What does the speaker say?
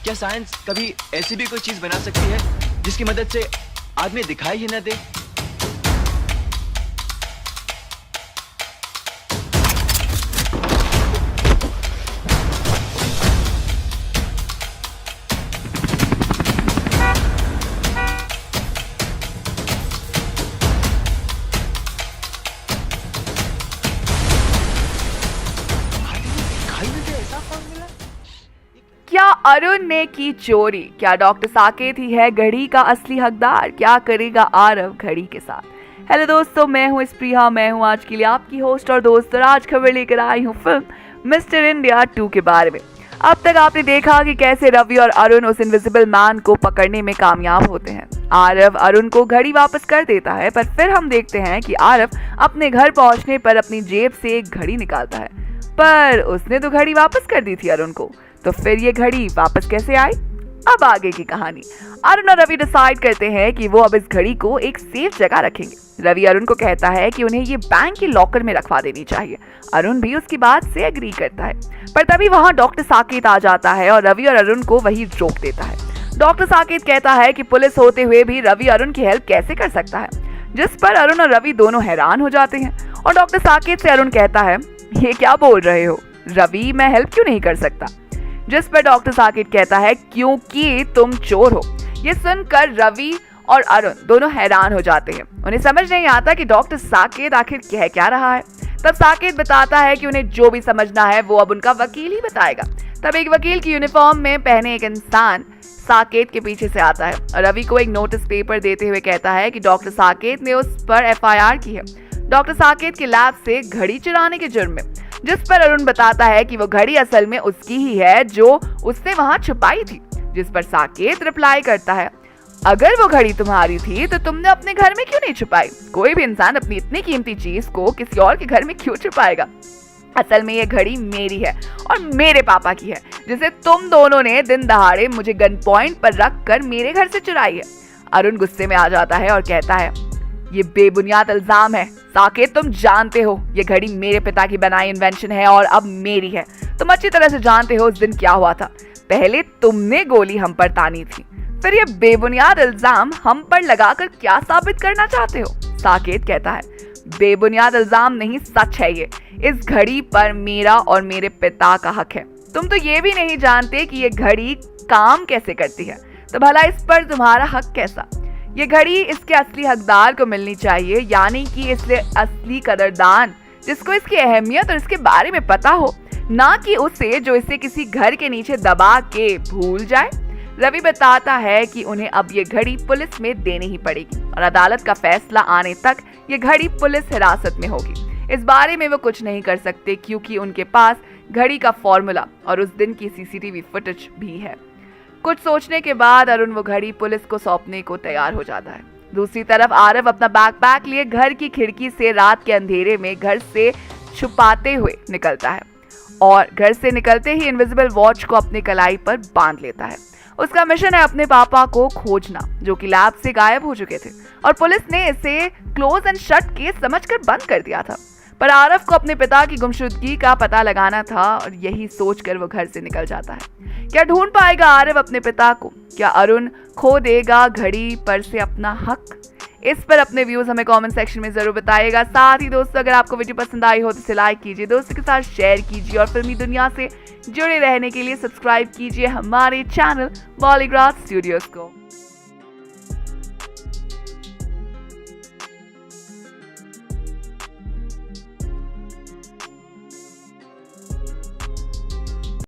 क्या साइंस कभी ऐसी भी कोई चीज बना सकती है जिसकी मदद से आदमी दिखाई ही न दे? क्या अरुण ने की चोरी? क्या डॉक्टर साकेत ही है घड़ी का असली हकदार? क्या करेगा आरव घड़ी के साथ? हेलो दोस्तों, मैं हूं स्प्रिया, मैं हूं आज के लिए आपकी होस्ट और दोस्त। और आज खबर लेकर आई हूं फिल्म मिस्टर इंडिया 2 के बारे में। अब तक आपने देखा कि कैसे रवि और अरुण उस इनविजिबल मैन को पकड़ने में कामयाब होते हैं। आरव अरुण को घड़ी वापस कर देता है, पर फिर हम देखते हैं कि आरव अपने घर पहुंचने पर अपनी जेब से एक घड़ी निकालता है, पर उसने तो घड़ी वापस कर दी थी अरुण को, तो फिर ये घड़ी वापस कैसे आई? अब आगे की कहानी। अरुण और रवि डिसाइड करते हैं कि वो अब इस घड़ी को एक सेफ जगह रखेंगे। रवि अरुण को कहता है कि उन्हें ये बैंक के लॉकर में रखवा देनी चाहिए। अरुण भी उसकी बात से एग्री करता है, पर तभी वहां डॉक्टर साकेत आ जाता है और रवि और अरुण को वही रोक देता है। डॉक्टर साकेत कहता है कि पुलिस होते हुए भी रवि अरुण की हेल्प कैसे कर सकता है, जिस पर अरुण और रवि दोनों हैरान हो जाते हैं। और डॉक्टर साकेत से अरुण कहता है, ये क्या बोल रहे हो रवि, मैं हेल्प क्यों नहीं कर सकता? जिस पर डॉक्टर साकेत कहता है, क्योंकि तुम चोर हो। ये सुनकर रवि और अरुण दोनों हैरान हो जाते हैं। उन्हें समझ नहीं आता कि डॉक्टर साकेत आखिर कह क्या रहा है। तब साकेत बताता है कि उन्हें जो भी समझना है वो अब उनका वकील ही बताएगा। तब एक वकील की यूनिफॉर्म में पहने एक इंसान साकेत के पीछे से आता है और रवि को एक नोटिस पेपर देते हुए कहता है कि डॉक्टर साकेत ने उस पर FIR की है, डॉक्टर साकेत के लैब से घड़ी चुराने के जुर्म में। जिस पर अरुण बताता है कि वो घड़ी असल में उसकी ही है जो उसने वहां छुपाई थी। जिस पर साकेत रिप्लाई करता है, अगर वो घड़ी तुम्हारी थी तो तुमने अपने घर में क्यों नहीं छुपाई? कोई भी इंसान अपनी इतनी कीमती चीज को किसी और के घर में क्यों छुपाएगा? असल में ये घड़ी मेरी है और मेरे पापा की है, जिसे तुम दोनों ने दिन दहाड़े मुझे गन पॉइंट पर रख कर मेरे घर से चुराई है। अरुण गुस्से में आ जाता है और कहता है, ये बेबुनियाद इल्जाम है साकेत, तुम जानते हो ये घड़ी मेरे पिता की बनाई इन्वेंशन है और अब मेरी है। तुम अच्छी तरह से जानते हो उस दिन क्या हुआ था। पहले तुमने गोली हम पर तानी थी, फिर ये बेबुनियाद इल्जाम हम पर लगाकर क्या साबित करना चाहते हो? साकेत कहता है, बेबुनियाद इल्जाम नहीं, सच है ये। इस घड़ी पर मेरा और मेरे पिता का हक है। तुम तो ये भी नहीं जानते कि ये घड़ी काम कैसे करती है, तो भला इस पर तुम्हारा हक कैसा? ये घड़ी इसके असली हकदार को मिलनी चाहिए, यानी कि इसलिए असली कदरदान जिसको इसकी अहमियत और इसके बारे में पता हो, ना कि उसे जो इसे किसी घर के नीचे दबा के भूल जाए। रवि बताता है कि उन्हें अब ये घड़ी पुलिस में देनी ही पड़ेगी और अदालत का फैसला आने तक ये घड़ी पुलिस हिरासत में होगी। इस बारे में वो कुछ नहीं कर सकते क्योंकि उनके पास घड़ी का फॉर्मूला और उस दिन की CCTV फुटेज भी है। कुछ सोचने के बाद अरुण वो घड़ी पुलिस को सौंपने को तैयार हो जाता है। दूसरी तरफ आरव अपना बैकपैक लिए घर की खिड़की से रात के अंधेरे में घर से छुपाते हुए निकलता है और घर से निकलते ही इनविजिबल वॉच को अपने कलाई पर बांध लेता है। उसका मिशन है अपने पापा को खोजना, जो कि लैब से गायब हो चुके थे और पुलिस ने इसे क्लोज एंड शट केस समझकर बंद कर दिया था। पर आरव को अपने पिता की गुमशुदगी का पता लगाना था और यही सोचकर वो घर से निकल जाता है। क्या ढूंढ पाएगा आरव अपने पिता को? क्या अरुण खो देगा घड़ी पर से अपना हक? इस पर अपने व्यूज हमें कमेंट सेक्शन में जरूर बताइएगा। साथ ही दोस्तों, अगर आपको वीडियो पसंद आई हो तो इसे लाइक कीजिए, दोस्तों के साथ शेयर कीजिए और फिल्मी दुनिया से जुड़े रहने के लिए सब्सक्राइब कीजिए हमारे चैनल बॉलीग्राफ स्टूडियोज को।